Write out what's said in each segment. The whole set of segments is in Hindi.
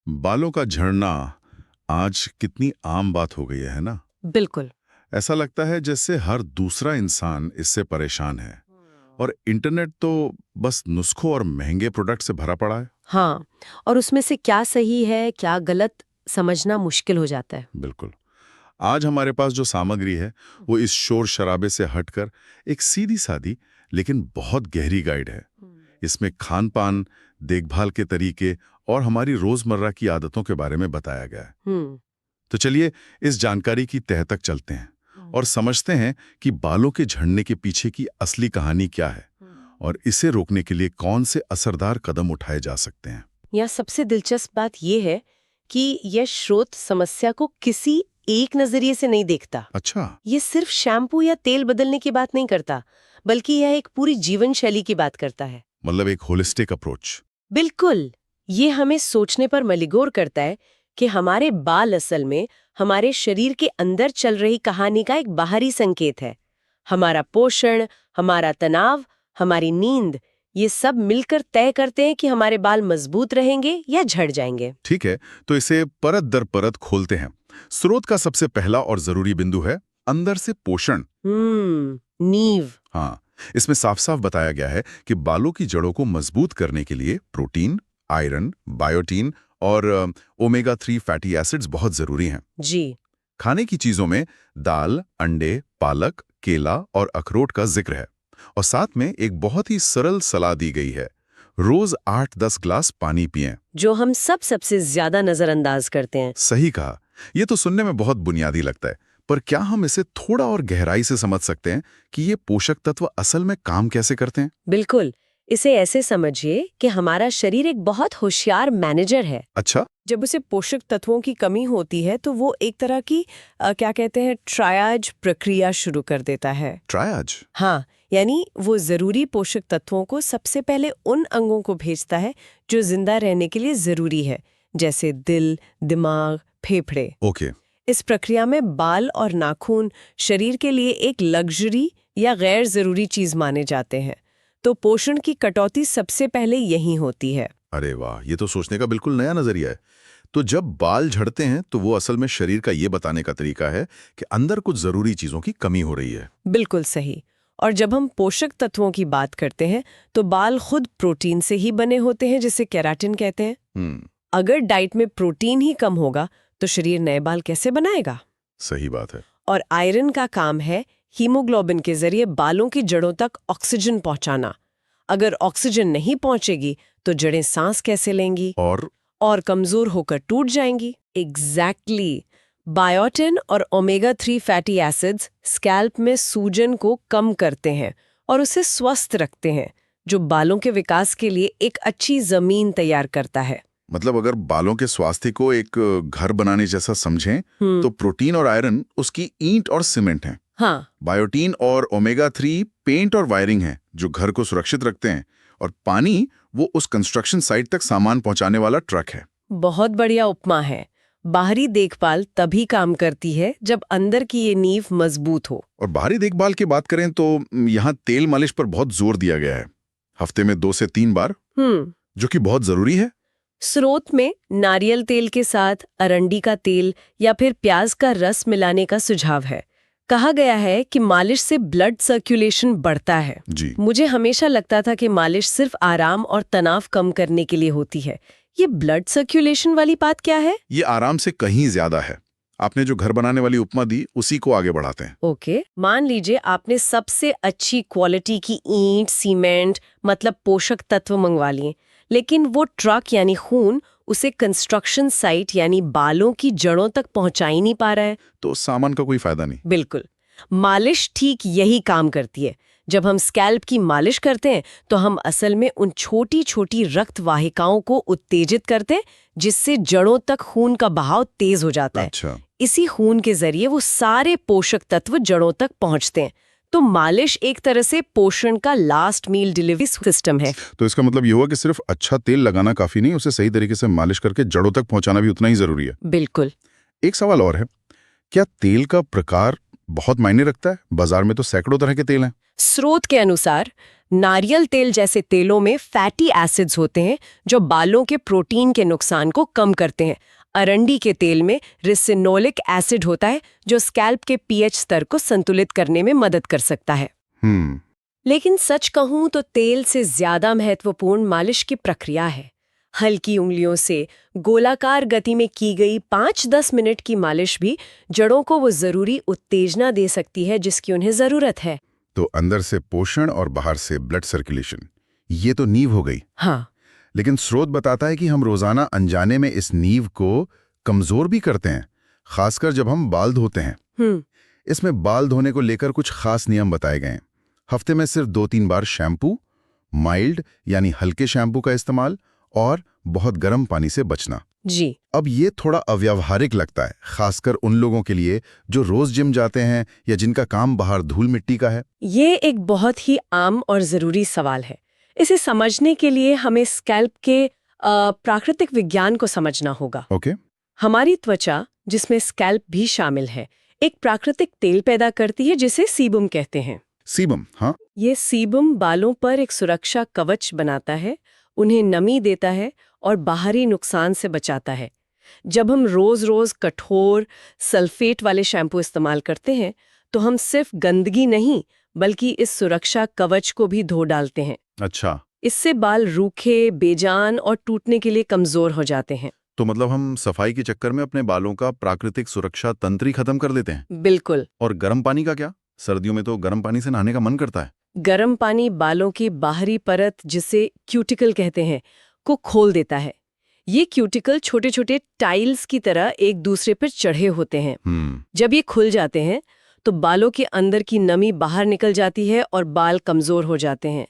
बालों का झड़ना आज कितनी आम बात हो गई है ना। बिल्कुल। ऐसा लगता है जैसे हर दूसरा इंसान इससे परेशान है और इंटरनेट तो बस नुस्खों और महंगे प्रोडक्ट से भरा पड़ा है। हाँ, और उसमें से क्या सही है क्या गलत समझना मुश्किल हो जाता है। बिल्कुल। आज हमारे पास जो सामग्री है वो इस शोर शराबे से हटकर एक सीधी सादी लेकिन बहुत गहरी गाइड है। इसमें खान पान, देखभाल के तरीके और हमारी रोजमर्रा की आदतों के बारे में बताया गया है। हम्म। तो चलिए इस जानकारी की तह तक चलते हैं और समझते हैं कि बालों के झड़ने के पीछे की असली कहानी क्या है और इसे रोकने के लिए कौन से असरदार कदम उठाए जा सकते हैं। यहाँ सबसे दिलचस्प बात यह है कि यह स्रोत समस्या को किसी एक नजरिए से नहीं देखता। अच्छा। ये सिर्फ शैम्पू या तेल बदलने की बात नहीं करता, बल्कि यह एक पूरी जीवन शैली की बात करता है। मतलब एक होलिस्टिक अप्रोच। बिल्कुल। ये हमें सोचने पर मजबूर करता है कि हमारे बाल असल में हमारे शरीर के अंदर चल रही कहानी का एक बाहरी संकेत है। हमारा पोषण, हमारा तनाव, हमारी नींद, ये सब मिलकर तय करते हैं कि हमारे बाल मजबूत रहेंगे या झड़ जाएंगे। ठीक है, तो इसे परत दर परत खोलते हैं। स्रोत का सबसे पहला और जरूरी बिंदु है अंदर से पोषण। नींव। हाँ, इसमें साफ साफ बताया गया है कि बालों की जड़ों को मजबूत करने के लिए प्रोटीन, आयरन, बायोटीन और ओमेगा 3 फैटी एसिड्स बहुत जरूरी हैं। जी। खाने की चीजों में दाल, अंडे, पालक, केला और अखरोट का जिक्र है और साथ में एक बहुत ही सरल सलाह दी गई है, रोज 8-10 ग्लास पानी पिएं। जो हम सबसे ज्यादा नजरअंदाज करते हैं। सही कहा। यह तो सुनने में बहुत बुनियादी लगता है, पर क्या हम इसे थोड़ा और गहराई से समझ सकते हैं कि ये पोषक तत्व असल में काम कैसे करते हैं? बिल्कुल। इसे ऐसे समझिए कि हमारा शरीर एक बहुत होशियार मैनेजर है। अच्छा। जब उसे पोषक तत्वों की कमी होती है तो वो एक तरह की क्या कहते हैं, ट्रायज प्रक्रिया शुरू कर देता है। ट्रायज? हाँ, यानी वो जरूरी पोषक तत्वों को सबसे पहले उन अंगों को भेजता है जो जिंदा रहने के लिए जरूरी है, जैसे दिल, दिमाग, फेफड़े। ओके। इस प्रक्रिया में बाल और नाखून शरीर के लिए एक लग्जरी या गैर जरूरी चीज माने जाते हैं, तो पोषण की कटौती सबसे पहले यही होती है। अरे वाह, ये तो सोचने का बिल्कुल नया नजरिया है। तो जब बाल झड़ते हैं तो वो असल में शरीर का ये बताने का तरीका है कि अंदर कुछ जरूरी चीजों की कमी हो रही है। बिल्कुल सही। और जब हम पोषक तत्वों की बात करते हैं तो बाल खुद प्रोटीन से ही बने होते हैं, जिसे केराटिन कहते हैं। अगर डाइट में प्रोटीन ही कम होगा तो शरीर नए बाल कैसे बनाएगा? सही बात है। और आयरन का काम है हीमोग्लोबिन के जरिए बालों की जड़ों तक ऑक्सीजन पहुंचाना। अगर ऑक्सीजन नहीं पहुंचेगी तो जड़ें सांस कैसे लेंगी और कमजोर होकर टूट जाएंगी। एग्जैक्टली। बायोटिन और ओमेगा 3 फैटी एसिड्स स्कैल्प में सूजन को कम करते हैं और उसे स्वस्थ रखते हैं, जो बालों के विकास के लिए एक अच्छी जमीन तैयार करता है। मतलब अगर बालों के स्वास्थ्य को एक घर बनाने जैसा समझें तो प्रोटीन और आयरन उसकी ईंट और सीमेंट हैं। हाँ। बायोटीन और ओमेगा 3 पेंट और वायरिंग हैं जो घर को सुरक्षित रखते हैं, और पानी वो उस कंस्ट्रक्शन साइट तक सामान पहुंचाने वाला ट्रक है। बहुत बढ़िया उपमा है। बाहरी देखभाल तभी काम करती है जब अंदर की ये नींव मजबूत हो। और बाहरी देखभाल की बात करें तो यहाँ तेल मालिश पर बहुत जोर दिया गया है, हफ्ते में 2 से 3 बार, जो कि बहुत जरूरी है। स्रोत में नारियल तेल के साथ अरंडी का तेल या फिर प्याज का रस मिलाने का सुझाव है। कहा गया है कि मालिश से ब्लड सर्कुलेशन बढ़ता है। जी। मुझे हमेशा लगता था कि मालिश सिर्फ आराम और तनाव कम करने के लिए होती है। ये ब्लड सर्कुलेशन वाली बात क्या है? ये आराम से कहीं ज्यादा है। आपने जो घर बनाने वाली उपमा दी उसी को आगे बढ़ाते हैं। ओके। मान लीजिए आपने सबसे अच्छी क्वालिटी की ईंट, सीमेंट, मतलब पोषक तत्व मंगवा लिए, लेकिन वो ट्रक यानी खून उसे कंस्ट्रक्शन साइट यानी बालों की जड़ों तक पहुंचा ही नहीं पा रहा है। तो सामान का कोई फायदा नहीं। बिल्कुल। मालिश ठीक यही काम करती है। जब हम स्कैल्प की मालिश करते हैं तो हम असल में उन छोटी छोटी रक्त वाहिकाओं को उत्तेजित करते हैं, जिससे जड़ों तक खून का बहाव तेज हो जाता है। अच्छा। इसी खून के जरिए वो सारे पोषक तत्व जड़ों तक पहुंचते हैं। तो मालिश एक तरह से पोषण का लास्ट मील डिलीवरी सिस्टम है। तो इसका मतलब ये हुआ कि सिर्फ अच्छा तेल लगाना काफी नहीं, उसे सही तरीके से मालिश करके जड़ों तक पहुंचाना भी उतना ही जरूरी है। बिल्कुल। एक सवाल और है, क्या तेल का प्रकार बहुत मायने रखता है? बाजार में तो सैकड़ों तरह के तेल हैं। स्रोत के अनुसार नारियल तेल जैसे तेलों में फैटी एसिड्स होते हैं जो बालों के प्रोटीन के नुकसान को कम करते हैं। अरंडी के तेल में रिसिनोलिक एसिड होता है जो स्कैल्प के पीएच स्तर को संतुलित करने में मदद कर सकता है। लेकिन सच कहूं तो तेल से ज्यादा महत्वपूर्ण मालिश की प्रक्रिया है। हल्की उंगलियों से गोलाकार गति में की गई 5-10 मिनट की मालिश भी जड़ों को वो जरूरी उत्तेजना दे सकती है जिसकी उन्हें जरूरत है। तो अंदर से पोषण और बाहर से ब्लड सर्कुलेशन, ये तो नींव हो गई। हाँ, लेकिन स्रोत बताता है कि हम रोजाना अनजाने में इस नींव को कमजोर भी करते हैं, खासकर जब हम बाल धोते हैं। इसमें बाल धोने को लेकर कुछ खास नियम बताए गए हैं। हफ्ते में सिर्फ 2-3 बार शैम्पू, माइल्ड यानी हल्के शैम्पू का इस्तेमाल और बहुत गर्म पानी से बचना। जी। अब ये थोड़ा अव्यावहारिक लगता है, खासकर उन लोगों के लिए जो रोज जिम जाते हैं या जिनका काम बाहर धूल मिट्टी का है। ये एक बहुत ही आम और जरूरी सवाल है। इसे समझने के लिए हमें स्कैल्प के प्राकृतिक विज्ञान को समझना होगा। ओके। हमारी त्वचा, जिसमें स्कैल्प भी शामिल है, एक प्राकृतिक तेल पैदा करती है जिसे सीबम कहते हैं। सीबम, हाँ। ये सीबम बालों पर एक सुरक्षा कवच बनाता है, उन्हें नमी देता है और बाहरी नुकसान से बचाता है। जब हम रोज कठोर सल्फेट वाले शैम्पू इस्तेमाल करते हैं तो हम सिर्फ गंदगी नहीं बल्कि इस सुरक्षा कवच को भी धो डालते हैं। अच्छा। इससे बाल रूखे, बेजान और टूटने के लिए कमजोर हो जाते हैं। तो मतलब हम सफाई के चक्कर में अपने बालों का प्राकृतिक सुरक्षा तंत्र ही खत्म कर देते हैं। बिल्कुल। और गर्म पानी का क्या? सर्दियों में तो गर्म पानी से नहाने का मन करता है। गर्म पानी बालों की बाहरी परत, जिसे क्यूटिकल कहते हैं, को खोल देता है। ये क्यूटिकल छोटे छोटे टाइल्स की तरह एक दूसरे पर चढ़े होते हैं। जब ये खुल जाते हैं तो बालों के अंदर की नमी बाहर निकल जाती है और बाल कमजोर हो जाते हैं।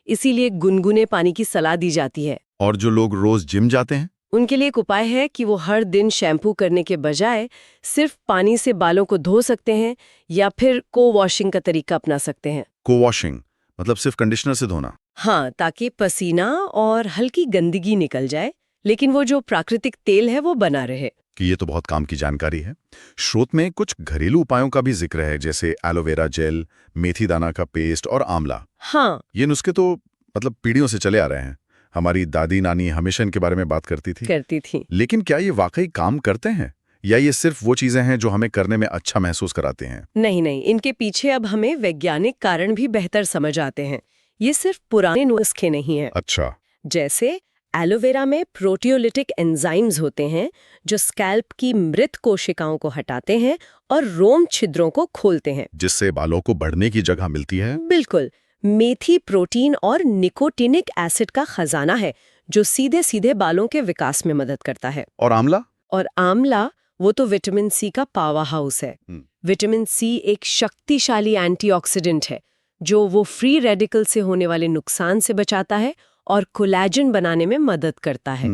इसीलिए गुनगुने पानी की सलाह दी जाती है। और जो लोग रोज जिम जाते हैं, उनके लिए एक उपाय है कि वो हर दिन शैम्पू करने के बजाय सिर्फ पानी से बालों को धो सकते हैं या फिर को-वॉशिंग का तरीका अपना सकते हैं। को-वॉशिंग मतलब सिर्फ कंडीशनर से धोना? हाँ, ताकि पसीना और हल्की गंदगी निकल जाए, लेकिन वो जो प्राकृतिक तेल है वो बना रहे। कि ये तो बहुत काम की जानकारी है। स्रोत में कुछ घरेलू उपायों का भी जिक्र है, जैसे एलोवेरा जेल, मेथी दाना का पेस्ट और आंवला। हाँ, ये नुस्खे तो मतलब पीढ़ियों से चले आ रहे हैं। हमारी दादी नानी हमेशा इनके बारे में बात करती थी। लेकिन क्या ये वाकई काम करते हैं या ये सिर्फ वो चीजें हैं जो हमें करने में अच्छा महसूस कराते हैं? नहीं, इनके पीछे अब हमें वैज्ञानिक कारण भी बेहतर समझ आते हैं। ये सिर्फ पुराने नुस्खे नहीं हैं। अच्छा। जैसे एलोवेरा में प्रोटियोलिटिक एंजाइम्स होते हैं जो स्कैल्प की मृत कोशिकाओं को हटाते हैं और रोम छिद्रों को खोलते हैं, जिससे बालों को बढ़ने की जगह मिलती है। बिल्कुल। मेथी प्रोटीन और निकोटिनिक एसिड का खजाना है जो सीधे सीधे बालों के विकास में मदद करता है। और आंवला? और आंवला, वो तो विटामिन सी का पावर हाउस है। विटामिन सी एक शक्तिशाली एंटीऑक्सीडेंट है जो वो फ्री रेडिकल से होने वाले नुकसान से बचाता है और कोलेजन बनाने में मदद करता है,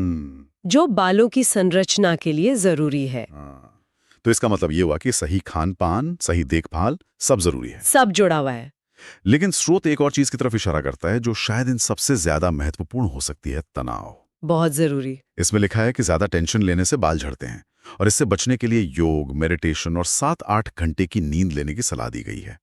जो बालों की संरचना के लिए जरूरी है। तो इसका मतलब ये हुआ कि सही खान पान, सही देखभाल, सब जरूरी है। सब जुड़ा हुआ है। लेकिन स्रोत एक और चीज की तरफ इशारा करता है जो शायद इन सबसे ज्यादा महत्वपूर्ण हो सकती है, तनाव। बहुत जरूरी। इसमें लिखा है कि ज्यादा टेंशन लेने से बाल झड़ते हैं और इससे बचने के लिए योग, मेडिटेशन और 7-8 घंटे की नींद लेने की सलाह दी गई है।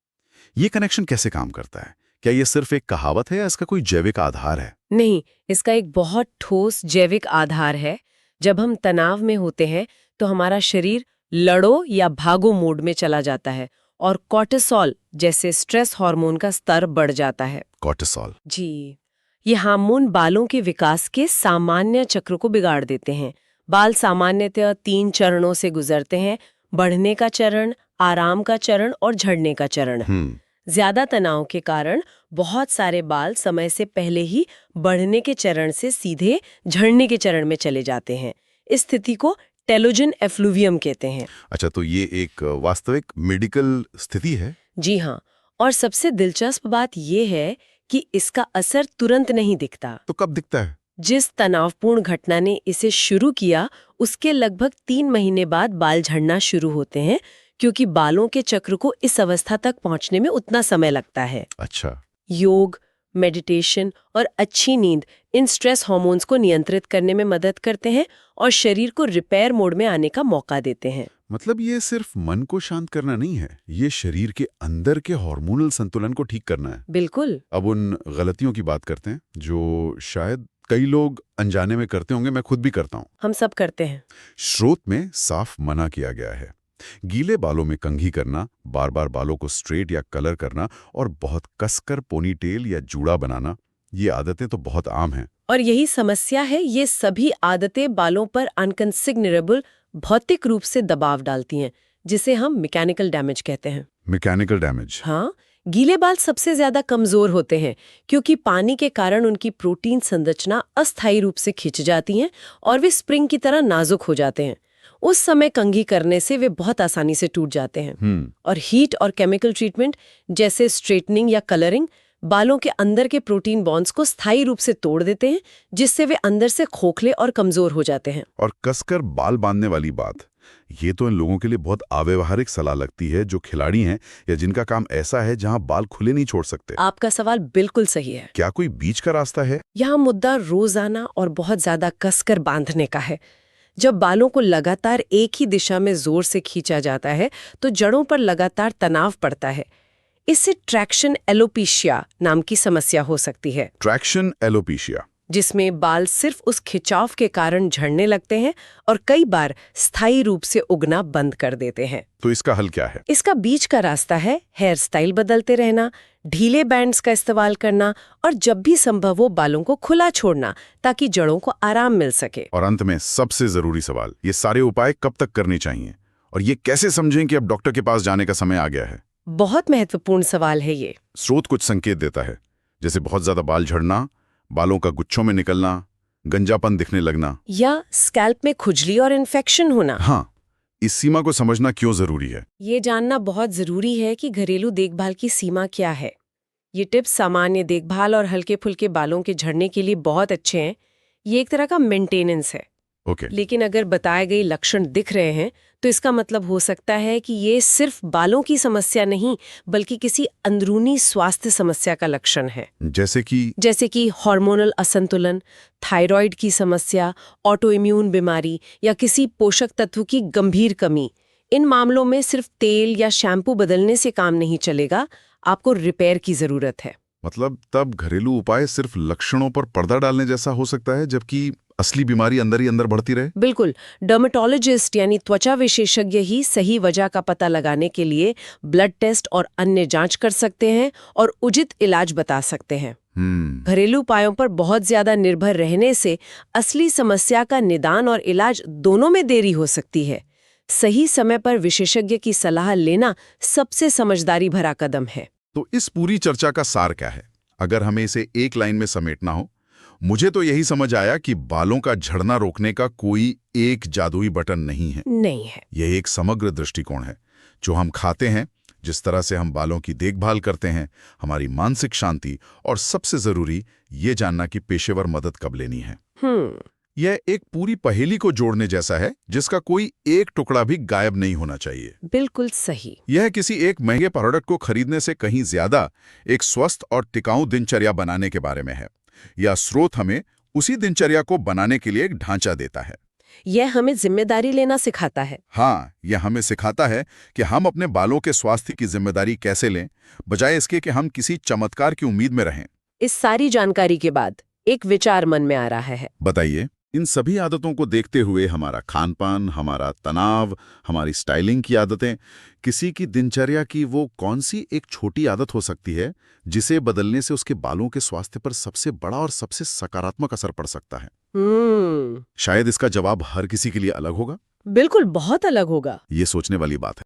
ये कनेक्शन कैसे काम करता है? क्या ये सिर्फ एक कहावत है या इसका कोई जैविक आधार है? नहीं, इसका एक बहुत ठोस जैविक आधार है। जब हम तनाव में होते हैं तो हमारा शरीर लड़ो या भागो मोड में चला जाता है और कॉर्टिसोल जैसे स्ट्रेस हार्मोन का स्तर बढ़ जाता है। कॉर्टिसोल? जी। ये हार्मोन बालों के विकास के सामान्य चक्र को बिगाड़ देते हैं। बाल सामान्यतः 3 चरणों से गुजरते हैं: बढ़ने का चरण, आराम का चरण और झड़ने का चरण। ज्यादा तनाव के कारण बहुत सारे बाल समय से पहले ही बढ़ने के चरण से सीधे झड़ने के चरण में चले जाते हैं। इस स्थिति को टेलोजन एफ्लुवियम कहते हैं। अच्छा, तो ये एक वास्तविक मेडिकल स्थिति है? जी हाँ, और सबसे दिलचस्प बात ये है कि इसका असर तुरंत नहीं दिखता। तो कब दिखता है? जिस तनावपूर्ण घटना ने इसे शुरू किया उसके लगभग 3 महीने बाद बाल झड़ना शुरू होते हैं, क्योंकि बालों के चक्र को इस अवस्था तक पहुंचने में उतना समय लगता है। अच्छा। योग, मेडिटेशन और अच्छी नींद इन स्ट्रेस हार्मोन्स को नियंत्रित करने में मदद करते हैं और शरीर को रिपेयर मोड में आने का मौका देते हैं। मतलब ये सिर्फ मन को शांत करना नहीं है, ये शरीर के अंदर के हार्मोनल संतुलन को ठीक करना है। बिल्कुल। अब उन गलतियों की बात करते हैं जो शायद कई लोग अनजाने में करते होंगे, मैं खुद भी करता हूँ। हम सब करते हैं। स्रोत में साफ मना किया गया है। गीले बालों में कंघी करना, बार बार बालों को स्ट्रेट या कलर करना और बहुत कसकर पोनीटेल या जूड़ा बनाना, ये आदतें तो बहुत आम हैं। और यही समस्या है, ये सभी आदतें बालों पर अनकंसिग्नेरेबल भौतिक रूप से दबाव डालती हैं, जिसे हम मैकेनिकल डैमेज कहते हैं। Mechanical damage. हाँ, गीले बाल सबसे ज्यादा कमजोर होते हैं क्योंकि पानी के कारण उनकी प्रोटीन संरचना अस्थायी रूप से खिंच जाती हैं और वे स्प्रिंग की तरह नाजुक हो जाते हैं। उस समय कंघी करने से वे बहुत आसानी से टूट जाते हैं। और हीट और केमिकल ट्रीटमेंट जैसे स्ट्रेटनिंग या कलरिंग बालों के अंदर के प्रोटीन बॉन्ड्स को स्थायी रूप से तोड़ देते हैं, जिससे वे अंदर से खोखले और कमजोर हो जाते हैं। और कसकर बाल बांधने वाली बात, ये तो इन लोगों के लिए बहुत अव्यवहारिक सलाह लगती है जो खिलाड़ी हैं या जिनका काम ऐसा है जहां बाल खुले नहीं छोड़ सकते। आपका सवाल बिल्कुल सही है। क्या कोई बीच का रास्ता है? यहाँ मुद्दा रोजाना और बहुत ज्यादा कसकर बांधने का है। जब बालों को लगातार एक ही दिशा में जोर से खींचा जाता है तो जड़ों पर लगातार तनाव पड़ता है। इससे ट्रैक्शन एलोपेशिया नाम की समस्या हो सकती है। ट्रैक्शन एलोपेशिया, जिसमें बाल सिर्फ उस खिंचाव के कारण झड़ने लगते हैं और कई बार स्थायी रूप से उगना बंद कर देते हैं। तो इसका हल क्या है? इसका बीच का रास्ता है हेयर स्टाइल बदलते रहना, ढीले बैंड्स का इस्तेमाल करना और जब भी संभव हो बालों को खुला छोड़ना ताकि जड़ों को आराम मिल सके। और अंत में सबसे जरूरी सवाल, ये सारे उपाय कब तक करने चाहिए और ये कैसे समझें कि अब डॉक्टर के पास जाने का समय आ गया है? बहुत महत्वपूर्ण सवाल है ये। स्रोत कुछ संकेत देता है, जैसे बहुत ज्यादा बाल झड़ना, बालों का गुच्छों में निकलना, गंजापन दिखने लगना या स्कैल्प में खुजली और इन्फेक्शन होना। हाँ, इस सीमा को समझना क्यों जरूरी है? ये जानना बहुत जरूरी है कि घरेलू देखभाल की सीमा क्या है। ये टिप्स सामान्य देखभाल और हल्के फुल्के बालों के झड़ने के लिए बहुत अच्छे हैं। ये एक तरह का मेंटेनेंस है। ओके। लेकिन अगर बताए गए लक्षण दिख रहे हैं तो इसका मतलब हो सकता है कि ये सिर्फ बालों की समस्या नहीं बल्कि किसी अंदरूनी स्वास्थ्य समस्या का लक्षण है। जैसे कि हार्मोनल असंतुलन, थायराइड की समस्या, ऑटोइम्यून बीमारी या किसी पोषक तत्व की गंभीर कमी। इन मामलों में सिर्फ तेल या शैम्पू बदलने से काम नहीं चलेगा, आपको रिपेयर की जरूरत है। मतलब तब घरेलू उपाय सिर्फ लक्षणों पर पर्दा डालने जैसा हो सकता है, जबकि असली बीमारी अंदर ही अंदर बढ़ती रहे। बिल्कुल। डर्मेटोलॉजिस्ट यानी त्वचा विशेषज्ञ ही सही वजह का पता लगाने के लिए ब्लड टेस्ट और अन्य जांच कर सकते हैं और उचित इलाज बता सकते हैं। घरेलू उपायों पर बहुत ज्यादा निर्भर रहने से असली समस्या का निदान और इलाज दोनों में देरी हो सकती है। सही समय पर विशेषज्ञ की सलाह लेना सबसे समझदारी भरा कदम है। तो इस पूरी चर्चा का सार क्या है? अगर हमें इसे एक लाइन में समेटना हो, मुझे तो यही समझ आया कि बालों का झड़ना रोकने का कोई एक जादुई बटन नहीं है। यह एक समग्र दृष्टिकोण है। जो हम खाते हैं, जिस तरह से हम बालों की देखभाल करते हैं, हमारी मानसिक शांति और सबसे जरूरी ये जानना कि पेशेवर मदद कब लेनी है। यह एक पूरी पहेली को जोड़ने जैसा है जिसका कोई एक टुकड़ा भी गायब नहीं होना चाहिए। बिल्कुल सही। यह किसी एक महंगे प्रोडक्ट को खरीदने से कहीं ज्यादा एक स्वस्थ और टिकाऊ दिनचर्या बनाने के बारे में है। यह स्रोत हमें उसी दिनचर्या को बनाने के लिए एक ढांचा देता है। यह हमें जिम्मेदारी लेना सिखाता है। हाँ, यह हमें सिखाता है कि हम अपने बालों के स्वास्थ्य की जिम्मेदारी कैसे लें, बजाय इसके कि हम किसी चमत्कार की उम्मीद में रहें। इस सारी जानकारी के बाद एक विचार मन में आ रहा है। बताइए। इन सभी आदतों को देखते हुए हमारा खानपान, हमारा तनाव, हमारी स्टाइलिंग की आदतें, किसी की दिनचर्या की वो कौन सी एक छोटी आदत हो सकती है जिसे बदलने से उसके बालों के स्वास्थ्य पर सबसे बड़ा और सबसे सकारात्मक असर पड़ सकता है? शायद इसका जवाब हर किसी के लिए अलग होगा। बिल्कुल, बहुत अलग होगा। ये सोचने वाली बात है।